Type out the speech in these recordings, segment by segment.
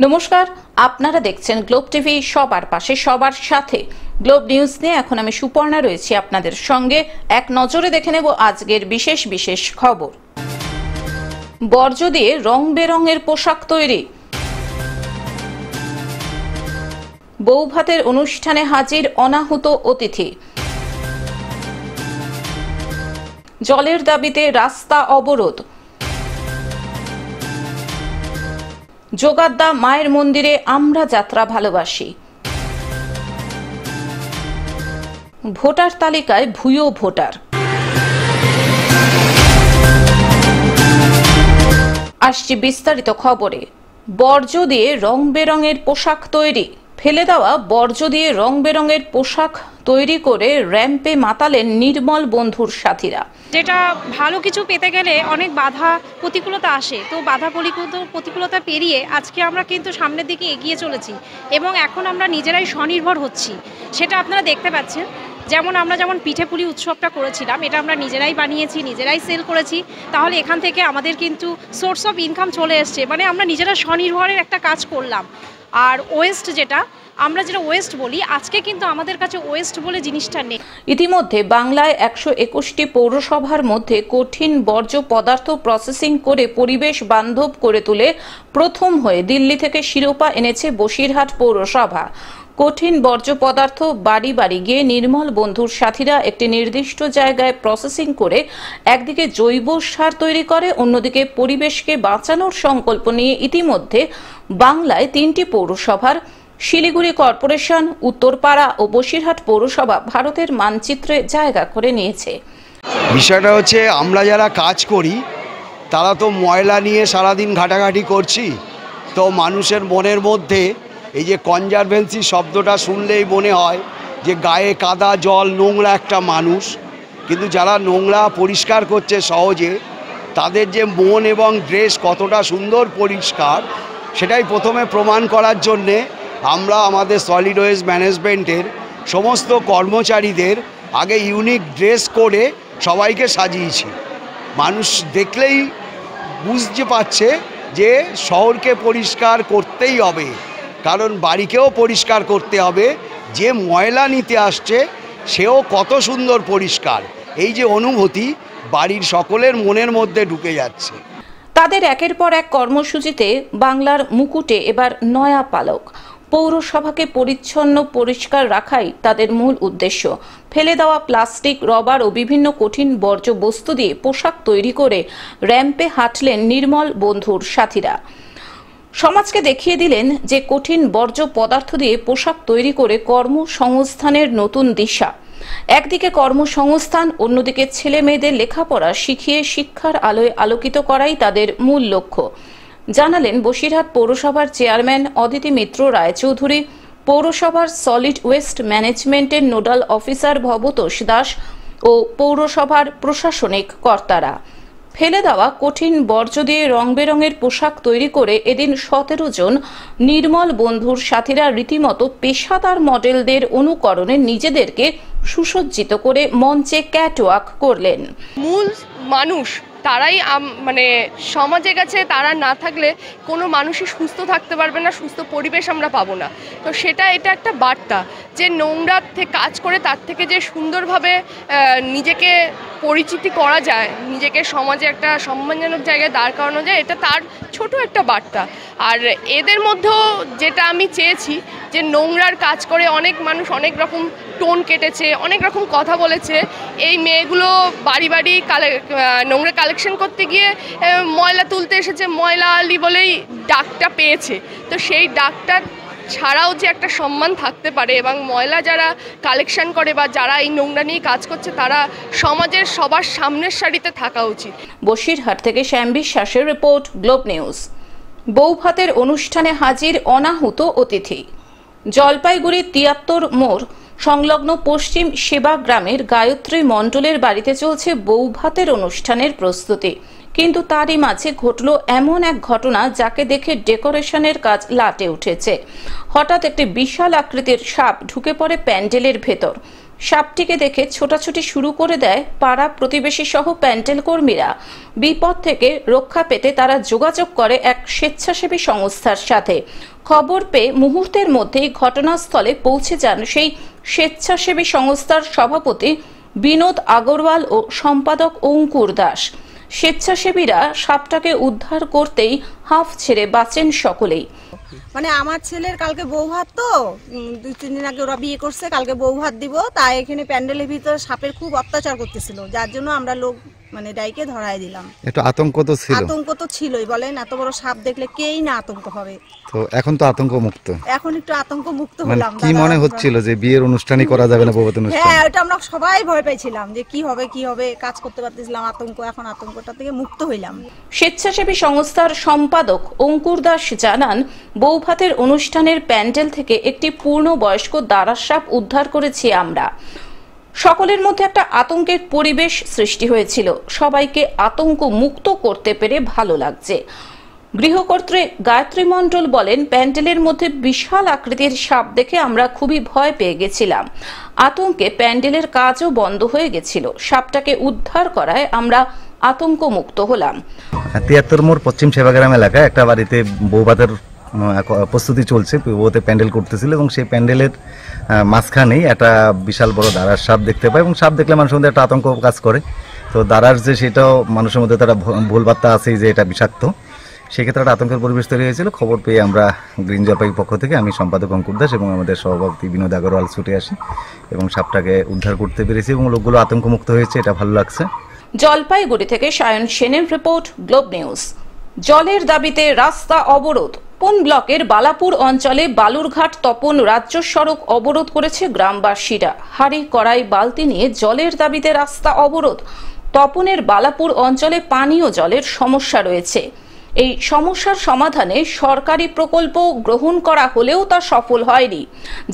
নমস্কার, আপনারা দেখছেন গ্লোব টিভি, সবার পাশে সবার সাথে। গ্লোব নিউজ নিয়ে এখন আমি সুপর্ণা রয়েছি আপনাদের সঙ্গে। এক নজরে দেখে নেব আজকের বিশেষ বিশেষ খবর। বর্জ্য দিয়ে রং বেরঙের পোশাক তৈরি। বৌভাতের অনুষ্ঠানে হাজির অনাহুত অতিথি। জলের দাবিতে রাস্তা অবরোধ। যোগাদ্দা মায়ের মন্দিরে আমরা যাত্রা ভালোবাসি। ভোটার তালিকায় ভুয়ো ভোটার। আসছি বিস্তারিত খবরে। বর্জ্য দিয়ে রং বেরঙের পোশাক তৈরি। ফেলে দেওয়া বর্জ্য দিয়ে রং বেরঙের পোশাক তৈরি করে র্যাম্পে মাতালেন নির্মল বন্ধুর সাথীরা। যেটা ভালো কিছু পেতে গেলে অনেক বাধা প্রতিকূলতা আসে, তো বাধা প্রতিকূলতা পেরিয়ে আজকে আমরা কিন্তু সামনের দিকে এগিয়ে চলেছি এবং এখন আমরা নিজেরাই স্বনির্ভর হচ্ছি, সেটা আপনারা দেখতে পাচ্ছেন। যেমন পিঠেপুলি উৎসবটা করেছিলাম, এটা আমরা নিজেরাই বানিয়েছি, নিজেরাই সেল করেছি। তাহলে এখান থেকে আমাদের কিন্তু সোর্স অফ ইনকাম চলে এসছে, মানে আমরা নিজেরা স্বনির্ভরের একটা কাজ করলাম। আর ওয়েস্ট আমরা যেটা ওয়েস্ট বলি, আজকে কিন্তু আমাদের কাছে ওয়েস্ট বলে জিনিসটা নেই। ইতিমধ্যে বাংলায় 121টি পৌরসভার মধ্যে কঠিন বর্জ্য পদার্থ প্রসেসিং করে পরিবেশ বান্ধব করে তুলে প্রথম হয়ে দিল্লি থেকে শিরোপা এনেছে বসিরহাট পৌরসভা। কঠিন বর্জ্য পদার্থ বাড়ি বাড়ি গিয়ে নির্মল বন্ধুর সাথীরা একটি নির্দিষ্ট জায়গায় প্রসেসিং করে একদিকে জৈব সার তৈরি করে, অন্যদিকে পরিবেশকে বাঁচানোর সংকল্প নিয়ে ইতিমধ্যে বাংলায় 3টি পৌরসভার শিলিগুড়ি কর্পোরেশন, উত্তরপাড়া ও বসিরহাট পৌরসভা ভারতের মানচিত্রে জায়গা করে নিয়েছে। বিষয়টা হচ্ছে, আমরা যারা কাজ করি তারা তো ময়লা নিয়ে সারাদিন ঘাটাঘাটি করছি, তো মানুষের মনের মধ্যে এই যে কনজারভেন্সি শব্দটা শুনলেই মনে হয় যে গায়ে কাদা জল নোংরা একটা মানুষ, কিন্তু যারা নোংরা পরিষ্কার করছে সহজে, তাদের যে মন এবং ড্রেস কতটা সুন্দর পরিষ্কার, সেটাই প্রথমে প্রমাণ করার জন্যে আমরা আমাদের সলিড ওয়েস্ট ম্যানেজমেন্টের সমস্ত কর্মচারীদের আগে ইউনিক ড্রেস করে সবাইকে সাজিয়েছি। মানুষ দেখলেই বুঝতে পারছে যে শহরকে পরিষ্কার করতেই হবে, কারণ বাড়িকেও পরিষ্কার করতে হবে। যে ময়লা নিতে আসছে সেও কত সুন্দর পরিষ্কার, এই যে অনুভূতি বাড়ির সকলের মনের মধ্যে ঢুকে যাচ্ছে। তাদের একের পর এক কর্মসূচিতে বাংলার মুকুটে এবার নয়া পালক। পৌরসভাকে পরিচ্ছন্ন পরিষ্কার রাখাই তাদের মূল উদ্দেশ্য। ফেলে দেওয়া প্লাস্টিক, রবার ও বিভিন্ন কঠিন বর্জ্য বস্তু দিয়ে পোশাক তৈরি করে র্যাম্পে হাঁটলেন নির্মল বন্ধুর সাথীরা। সমাজকে দেখিয়ে দিলেন যে কঠিন বর্জ্য পদার্থ দিয়ে পোশাক তৈরি করে কর্মসংস্থানের নতুন দিশা। একদিকে কর্মসংস্থান, অন্যদিকে ছেলে মেয়েদের লেখাপড়া শিখিয়ে শিক্ষার আলোয় আলোকিত করাই তাদের মূল লক্ষ্য, জানালেন বসিরহাট পৌরসভার চেয়ারম্যান অদিতি মিত্র রায়চৌধুরী, পৌরসভার সলিড ওয়েস্ট ম্যানেজমেন্টের নোডাল অফিসার ভবতোষ দাস ও পৌরসভার প্রশাসনিক কর্তারা। ফেলে দেওয়া কঠিন বর্জ্য দিয়ে রং বেরঙের পোশাক তৈরি করে এদিন 17 জন নির্মল বন্ধুর সাথীরা রীতিমতো পেশাদার মডেলদের অনুকরণে নিজেদেরকে সুসজ্জিত করে মঞ্চে ক্যাটওয়াক করলেন। মূল মানুষ তারাই, মানে সমাজের কাছে তারা না থাকলে কোনো মানুষই সুস্থ থাকতে পারবে না, সুস্থ পরিবেশ আমরা পাবো না। তো এটা একটা বার্তা যে নোংরা থেকে কাজ করে তার থেকে যে সুন্দরভাবে নিজেকে পরিচিতি করা যায়, নিজেকে সমাজে একটা সম্মানজনক জায়গায় দাঁড় করানো যায়, এটা তার ছোট একটা বার্তা। আর এদের মধ্যেও যেটা আমি চেয়েছি যে নোংরার কাজ করে অনেক মানুষ অনেক রকম টোন কেটেছে, অনেক রকম কথা বলেছে। এই মেয়েগুলো বাড়ি বাড়ি নোংরা কালেকশন করতে গিয়ে ময়লা তুলতে এসেছে, ময়লা আলি বলেই ডাকটা পেয়েছে। তো সেই ডাকটা ছাড়াও যে একটা সম্মান থাকতে পারে, এবং ময়লা যারা কালেকশন করে বা যারা এই নোংরা নিয়ে কাজ করছে তারা সমাজের সবার সামনের সারিতে থাকা উচিত। বসিরহাট থেকে শ্যাম বিশ্বাসের রিপোর্ট, গ্লোব নিউজ। বৌভাতের অনুষ্ঠানে হাজির অনাহুত অতিথি। জলপাইগুড়ির 73 মোড় সংলগ্ন পশ্চিম সেবা গ্রামের গায়ত্রী মণ্ডলের বাড়িতে চলছে বৌভাতের অনুষ্ঠানের প্রস্তুতি, কিন্তু তারই মাঝে ঘটল এমন এক ঘটনা যাকে দেখে ডেকোরেশনের কাজ লাটে উঠেছে। হঠাৎ একটি বিশাল আকৃতির সাপ ঢুকে পড়ে প্যান্ডেলের ভেতর। সাপটিকে দেখে ছোটাছুটি শুরু করে দেয় পাড়া প্রতিবেশী সহ প্যান্ডেল কর্মীরা। বিপদ থেকে রক্ষা পেতে তারা যোগাযোগ করে এক স্বেচ্ছাসেবী সংস্থার সাথে। খবর পেয়ে মুহূর্তের মধ্যেই ঘটনাস্থলে পৌঁছে যান সেই স্বেচ্ছাসেবী সংস্থার সভাপতি বিনোদ আগরওয়াল ও সম্পাদক অঙ্কুর দাস। স্বেচ্ছাসেবীরা সাপটাকে উদ্ধার করতেই হাঁফ ছেড়ে বাঁচেন সকলেই। মানে আমার ছেলের কালকে বউ ভাত, তো 2-3 দিন আগে ওরা বিয়ে করছে, কালকে বউ ভাত দিব, তাই এখানে প্যান্ডেলের ভিতরে সাপের খুব অত্যাচার করতেছিল, যার জন্য আমরা লোক মানে ডাইকে ধরাই দিলাম। একটু আতঙ্ক তো ছিল। আতঙ্ক তো ছিলই, বলেন এত বড় সাপ দেখলে কেই না আতঙ্ক হবে। তো এখন তো আতঙ্ক মুক্ত। এখন একটু আতঙ্ক মুক্ত হলাম। কি মনে হচ্ছিল যে বিয়ের অনুষ্ঠানই করা যাবে না, বৌভাত অনুষ্ঠান? হ্যাঁ, ওটা আমরা সবাই ভয় পাইছিলাম যে কি হবে, কাজ করতে পারতেছিলাম আতঙ্ক। এখন আতঙ্কটা থেকে মুক্ত হইলাম। স্বেচ্ছাসেবী সংস্থার সম্পাদক অঙ্কুর দাস জানান, বৌভাতের অনুষ্ঠানের প্যান্ডেল থেকে একটি পূর্ণবয়স্ক দাঁড়ার সাপ উদ্ধার করেছি আমরা। সকলের মধ্যে একটা আতঙ্কের পরিবেশ সৃষ্টি হয়েছিল, সবাইকে আতঙ্ক মুক্ত করতে পেরে ভালো লাগছে। গৃহকর্ত্রী গায়ত্রী মণ্ডল বলেন, প্যান্ডেলের মধ্যে বিশাল আকৃতির সাপ দেখে আমরা খুবই ভয় পেয়ে গেছিলাম। আতঙ্কে প্যান্ডেলের কাজও বন্ধ হয়ে গেছিল। সাপটাকে উদ্ধার করায় আমরা আতঙ্ক মুক্ত হলাম। 73 মোড় পশ্চিম সেবাগ্রাম এলাকায় একটা বাড়িতে বৌভাতের প্রস্তুতি চলছে, বৌভাতে প্যান্ডেল করতেছিল এবং সেই প্যান্ডেলের মাঝখানেই একটা বিশাল বড় দাঁড়ার সাপ দেখতে পায় এবং সাপ দেখলে মানুষের মধ্যে একটা আতঙ্ক কাজ করে। তো দাঁড়ার যে সেটাও মানুষের মধ্যে তারা ভুলবার্তা আছে যে এটা বিষাক্ত, সেক্ষেত্রে একটা আতঙ্কের পরিবেশ তৈরি হয়েছিল। খবর পেয়ে আমরা গ্রিন জলপাইগুড়ি পক্ষ থেকে আমি সম্পাদক অঙ্কুর দাস এবং আমাদের সভাপতি বিনোদ আগরওয়াল ছুটে আসি এবং সাপটাকে উদ্ধার করতে পেরেছি এবং লোকগুলো আতঙ্কমুক্ত হয়েছে, এটা ভালো লাগছে। জলপাইগুড়ি থেকে সায়ন সেনের রিপোর্ট, গ্লোব নিউজ। জলের দাবিতে রাস্তা অবরোধ। তপন ব্লকের বালাপুর অঞ্চলে বালুরঘাট তপন রাজ্য সড়ক অবরোধ করেছে গ্রামবাসীরা। হাঁড়ি কড়াই বালতি নিয়ে জলের দাবিতে রাস্তা অবরোধ। তপনের বালাপুর অঞ্চলে পানীয় জলের সমস্যা রয়েছে। এই সমস্যার সমাধানে সরকারি প্রকল্প গ্রহণ করা হলেও তা সফল হয়নি,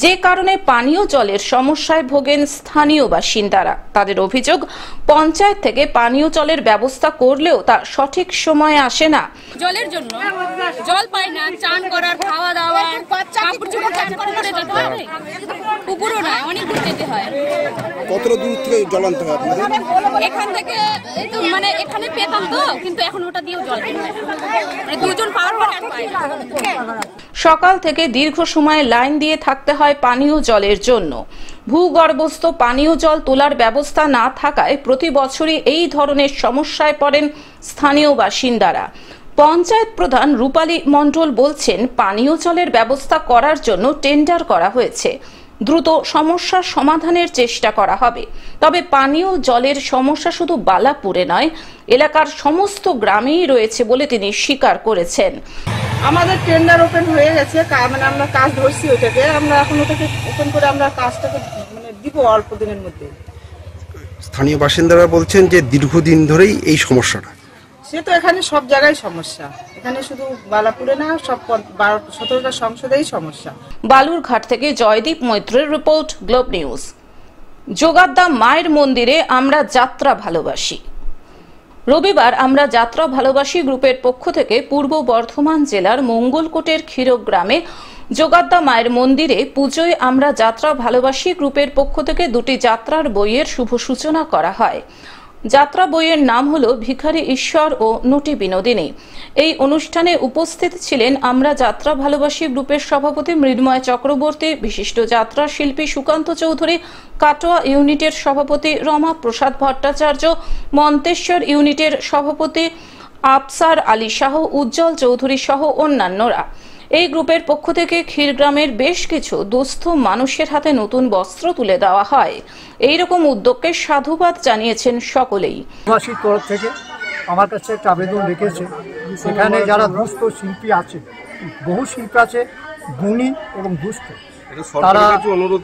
যে কারণে পানীয় জলের সমস্যায় ভোগেন স্থানীয় বাসিন্দারা। তাদের অভিযোগ, পঞ্চায়েত থেকে পানীয় জলের ব্যবস্থা করলেও তা সঠিক সময়ে আসে না। জলের জন্য জল পাই না, চান করার, খাওয়া দাওয়া, কাপড় চোপড় চান করে যেতে হয়, পুকুরও নয়, অনেক দূর যেতে হয়। কতটা দূর থেকে জল আনতে হয় আপনাদের? এখান থেকে মানে এখানে পেতাম তো, কিন্তু এখন ওটা দিয়েও জল পেয়ে যায়, মানে দুজন পাওয়ার পর আর পাই না। সকাল থেকে দীর্ঘ সময় লাইন দিয়ে থাকতে হয় পানীয় জলের জন্য। ভূগর্ভস্থ পানীয় জল তোলার ব্যবস্থা না থাকায় প্রতি বছরই এই ধরনের সমস্যায় পড়েন স্থানীয় বাসিন্দারা। পঞ্চায়েত প্রধান রূপালী মণ্ডল বলছেন, পানীয় জলের ব্যবস্থা করার জন্য টেন্ডার করা হয়েছে, দ্রুত সমস্যার সমাধানের চেষ্টা করা হবে। তবে পানীয় জলের সমস্যা শুধু বালাপুরে নয়, এলাকার সমস্ত গ্রামেই রয়েছে বলে তিনি স্বীকার করেছেন। আমাদের টেন্ডার ওপেন হয়ে গেছে, মানে আমরা কাজ ধরছি ওটাকে, আমরা এখন ওটাকে ওপেন করে আমরা কাজটাকে মানে দিব অল্প দিনের মধ্যে। স্থানীয় বাসিন্দারা বলছেন যে দীর্ঘদিন ধরেই এই সমস্যাটা। সে তো এখানে সব জায়গায় সমস্যা, এখানে শুধু বালাপুরে না, সব 17টা সংসদেই সমস্যা। বালুরঘাট থেকে জয়দীপ মৈত্রের রিপোর্ট, গ্লোব নিউজ। যোগাদ্দা মায়ের মন্দিরে আমরা যাত্রা ভালোবাসি। রবিবার আমরা যাত্রা ভালোবাসি গ্রুপের পক্ষ থেকে পূর্ব বর্ধমান জেলার মঙ্গলকোটের ক্ষীরগ্রামে যোগাদ্দা মায়ের মন্দিরে পুজোয় আমরা যাত্রা ভালোবাসি গ্রুপের পক্ষ থেকে দুটি যাত্রার বইয়ের শুভ সূচনা করা হয়। যাত্রা বইয়ের নাম হল ভিখারি ঈশ্বর ও নটি বিনোদিনী। এই অনুষ্ঠানে উপস্থিত ছিলেন আমরা যাত্রা ভালোবাসি গ্রুপের সভাপতি মৃন্ময় চক্রবর্তী, বিশিষ্ট যাত্রা শিল্পী সুকান্ত চৌধুরী, কাটোয়া ইউনিটের সভাপতি রমা প্রসাদ ভট্টাচার্য, মন্তেশ্বর ইউনিটের সভাপতি আফসার আলী শাহ, উজ্জ্বল চৌধুরী সহ অন্যান্যরা। এই গ্রুপের পক্ষ থেকে ক্ষীরগ্রামের বেশ কিছু দুস্থ মানুষের হাতে নতুন বস্ত্র তুলে দেওয়া হয়। এই রকম উদ্যোগকে সাধুবাদ জানিয়েছেন সকলেই। তরফ থেকে আমার কাছে একটা আবেদন রেখেছে, সেখানে যারা দুস্থ শিল্পী আছে, বহু শিল্পী আছে গুণী এবং দুস্থ, তারা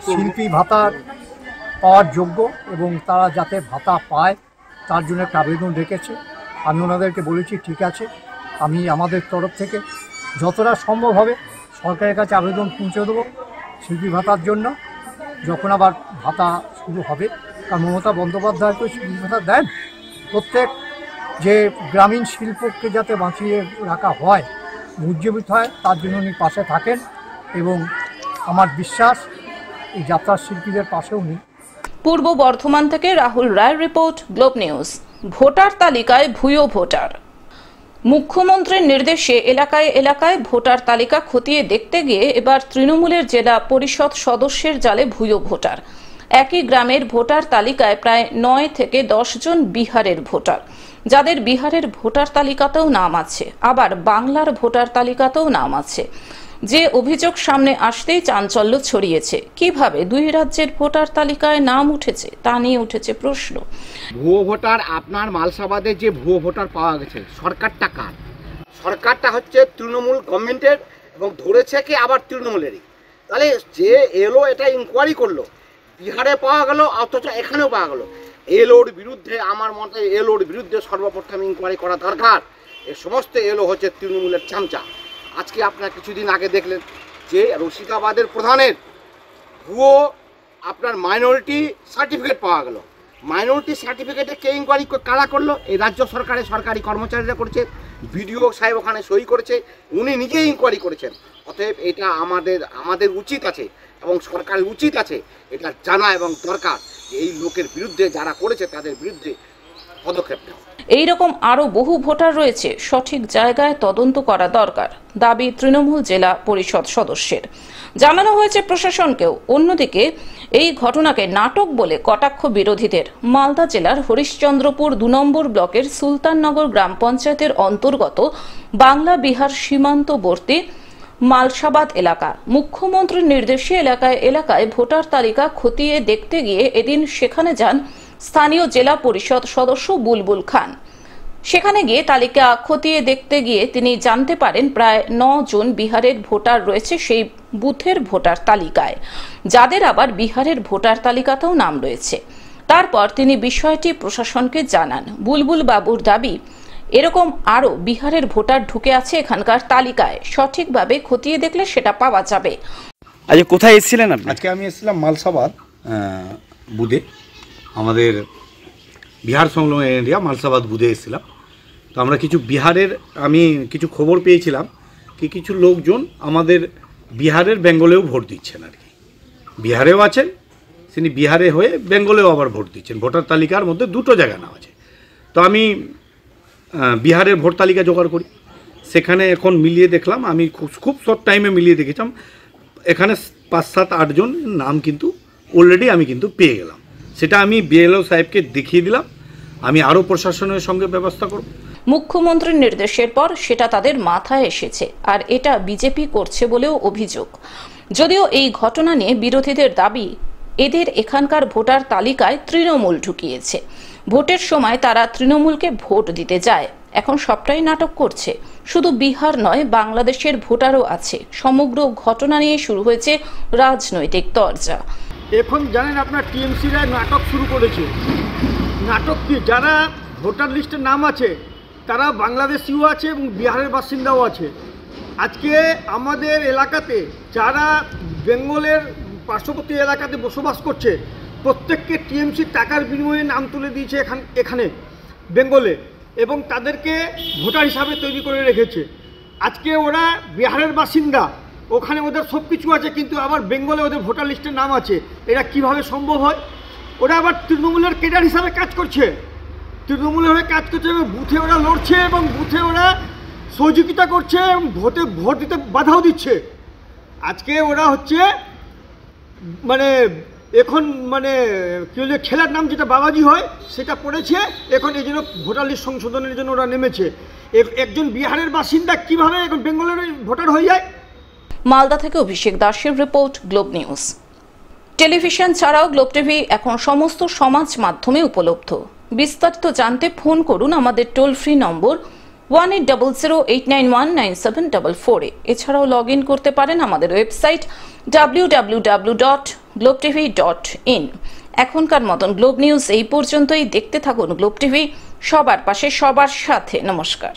শিল্পী ভাতা পাওয়ার যোগ্য এবং তারা যাতে ভাতা পায় তার জন্য একটা আবেদন রেখেছে। আমি ওনাদেরকে বলেছি ঠিক আছে, আমি আমাদের তরফ থেকে যতটা সম্ভব হবে সরকারের কাছে আবেদন পৌঁছে দেবো শিল্পী ভাতার জন্য, যখন আবার ভাতা শুরু হবে। কারণ মমতা বন্দ্যোপাধ্যায় তো শিল্পী ভাতা দেন, প্রত্যেক যে গ্রামীণ শিল্পকে যাতে বাঁচিয়ে রাখা হয়, উজ্জীবিত হয়, তার জন্য উনি পাশে থাকেন এবং আমার বিশ্বাস এই যাত্রার শিল্পীদের পাশেও উনি পূর্ব বর্ধমান থেকে রাহুল রায়ের রিপোর্ট, গ্লোব নিউজ। ভোটার তালিকায় ভুয়ো ভোটার। মুখ্যমন্ত্রীর নির্দেশে এলাকায় এলাকায় ভোটার তালিকা খতিয়ে দেখতে গিয়ে এবার তৃণমূলের জেলা পরিষদ সদস্যের জালে ভুয়ো ভোটার। একই গ্রামের ভোটার তালিকায় প্রায় 9 থেকে 10 জন বিহারের ভোটার, যাদের বিহারের ভোটার তালিকাতেও নাম আছে, আবার বাংলার ভোটার তালিকাতেও নাম আছে। যে অভিযোগ সামনে আসতেই চাঞ্চল্য ছড়িয়েছে। কিভাবে দুই রাজ্যের ভোটার তালিকায় নাম উঠেছে তা নিয়ে উঠেছে প্রশ্ন। ভুয়ো ভোটার, আপনার মালসাবাদে যে ভুয়ো ভোটার পাওয়া গেছে, সরকারটা কার? সরকারটা হচ্ছে তৃণমূল গভর্নমেন্টের, এবং ধরেছে কি আবার তৃণমূলেরই। তাহলে যে এলো এটা ইনকোয়ারি করলো, বিহারে পাওয়া গেল অথচ এখানেও পাওয়া গেল। এলোর বিরুদ্ধে, আমার মতে এলোর বিরুদ্ধে সর্বপ্রথম ইনকোয়ারি করা দরকার। এ সমস্ত এলো হচ্ছে তৃণমূলের চামচা। আজকে আপনারা কিছুদিন আগে দেখলেন যে রশিদাবাদের প্রধানের ভুয়ো আপনার মাইনরিটি সার্টিফিকেট পাওয়া গেল। মাইনরিটি সার্টিফিকেটে কে ইনকোয়ারি কারা করলো? এই রাজ্য সরকারের সরকারি কর্মচারীরা করছে, বিডিও সাহেব ওখানে সই করেছে, উনি নিজেই ইনকোয়ারি করেছেন। অতএব এটা আমাদের উচিত আছে এবং সরকারের উচিত আছে এটা জানা এবং দরকার এই লোকের বিরুদ্ধে, যারা করেছে তাদের বিরুদ্ধে পদক্ষেপ নেওয়া। এইরকম আরো বহু ভোটার রয়েছে, সঠিক জায়গায় তদন্ত করা দরকার, দাবি তৃণমূল জেলা পরিষদ সদস্যের। জানানো হয়েছে প্রশাসনকেও। অন্যদিকে এই ঘটনাকে নাটক বলে কটাক্ষ বিরোধীদের। মালদা জেলার হরিশ্চন্দ্রপুর 2 নম্বর ব্লকের সুলতাননগর গ্রাম পঞ্চায়েতের অন্তর্গত বাংলা বিহার সীমান্তবর্তী মালসাবাদ এলাকা। মুখ্যমন্ত্রীর নির্দেশে এলাকায় এলাকায় ভোটার তালিকা খতিয়ে দেখতে গিয়ে এদিন সেখানে যান স্থানীয় জেলা পরিষদ সদস্য বুলবুল খান। সেখানে গিয়ে তালিকা খতিয়ে দেখতে গিয়ে তিনি জানতে পারেন প্রায় 9 জন বিহারের ভোটার রয়েছে সেই বুথের ভোটার তালিকায়, যাদের আবার বিহারের ভোটার তালিকাতেও নাম রয়েছে। তারপর তিনি বিষয়টি প্রশাসনকে জানান। বুলবুল বাবুর দাবি, এরকম আরো বিহারের ভোটার ঢুকে আছে এখানকার তালিকায়, সঠিকভাবে খতিয়ে দেখলে সেটা পাওয়া যাবে। আজ কোথায় এসেছিলেন আপনি? আজকে আমি এসেছিলাম মালসাবাদ বুথে, আমাদের বিহার সংলগ্ন এরিয়া মালসাবাদ বুথে এসেছিলাম। তো আমরা কিছু বিহারের, আমি কিছু খবর পেয়েছিলাম কি কিছু লোকজন আমাদের বিহারের বেঙ্গলেও ভোট দিচ্ছেন, আর কি বিহারেও আছেন, তিনি বিহারে হয়ে বেঙ্গলেও আবার ভোট দিচ্ছেন। ভোটার তালিকার মধ্যে 2টো জায়গা নাম আছে। তো আমি বিহারের ভোট তালিকা জোগাড় করি, সেখানে এখন মিলিয়ে দেখলাম, আমি খুব শর্ট টাইমে মিলিয়ে দেখেছিলাম এখানে 5-7-8 জন নাম কিন্তু অলরেডি আমি কিন্তু পেয়ে গেলাম। সেটা আমি বিএলও সাহেবকে দেখিয়ে দিলাম, আমি আরও প্রশাসনের সঙ্গে ব্যবস্থা করব। মুখ্যমন্ত্রীর নির্দেশের পর সেটা তাদের মাথায় এসেছে, আর এটা বিজেপি করছে বলেও অভিযোগ। যদিও এই ঘটনা নিয়ে বিরোধীদের দাবি, এদের এখানকার ভোটার তালিকায় তৃণমূল ঢুকিয়েছে। ভোটের সময় তারা তৃণমূলকে ভোট দিতে যায়, এখন সবটাই নাটক করছে। শুধু বিহার নয়, বাংলাদেশের ভোটারও আছে। সমগ্র ঘটনা নিয়ে শুরু হয়েছে রাজনৈতিক তরজা। এখন জানেন আপনার টিএমসিরা নাটক শুরু করেছে। নাটক কি, যারা ভোটার লিস্টের নাম আছে তারা বাংলাদেশিও আছে এবং বিহারের বাসিন্দাও আছে। আজকে আমাদের এলাকাতে যারা বেঙ্গলের পার্শ্ববর্তী এলাকাতে বসবাস করছে, প্রত্যেককে টিএমসির টাকার বিনিময়ে নাম তুলে দিয়েছে এখানে বেঙ্গলে, এবং তাদেরকে ভোটার হিসাবে তৈরি করে রেখেছে। আজকে ওরা বিহারের বাসিন্দা, ওখানে ওদের সব কিছু আছে, কিন্তু আবার বেঙ্গলে ওদের ভোটার লিস্টের নাম আছে। এটা কিভাবে সম্ভব হয়? ওরা আবার তৃণমূলের ক্যাডার হিসাবে কাজ করছে, তৃণমূলের হয়ে কাজ করছে, এবং বুথে ওরা লড়ছে, এবং বুথে ওরা সহযোগিতা করছে, এবং ভোট দিতে বাধাও দিচ্ছে। আজকে ওরা হচ্ছে মানে এখন মানে কি বলে, খেলার নাম যেটা বাবাজি হয় সেটা পড়েছে এখন। এই জন্য ভোটার লিস্ট সংশোধনের জন্য ওরা নেমেছে। একজন বিহারের বাসিন্দা কিভাবে এখন বেঙ্গলের ভোটার হয়ে যায়? মালদা থেকে অভিষেক দাসের রিপোর্ট, গ্লোব নিউজ। টেলিভিশন ছাড়াও গ্লোব টিভি এখন সমস্ত সমাজ মাধ্যমে উপলব্ধ। বিস্তারিত জানতে ফোন করুন আমাদের টোল ফ্রি নম্বর 1800891974 এছাড়াও লগ ইন করতে পারেন আমাদের ওয়েবসাইট www.globetv.in। এখনকার মতন গ্লোব নিউজ এই পর্যন্তই। দেখতে থাকুন গ্লোব টিভি, সবার পাশে সবার সাথে। নমস্কার।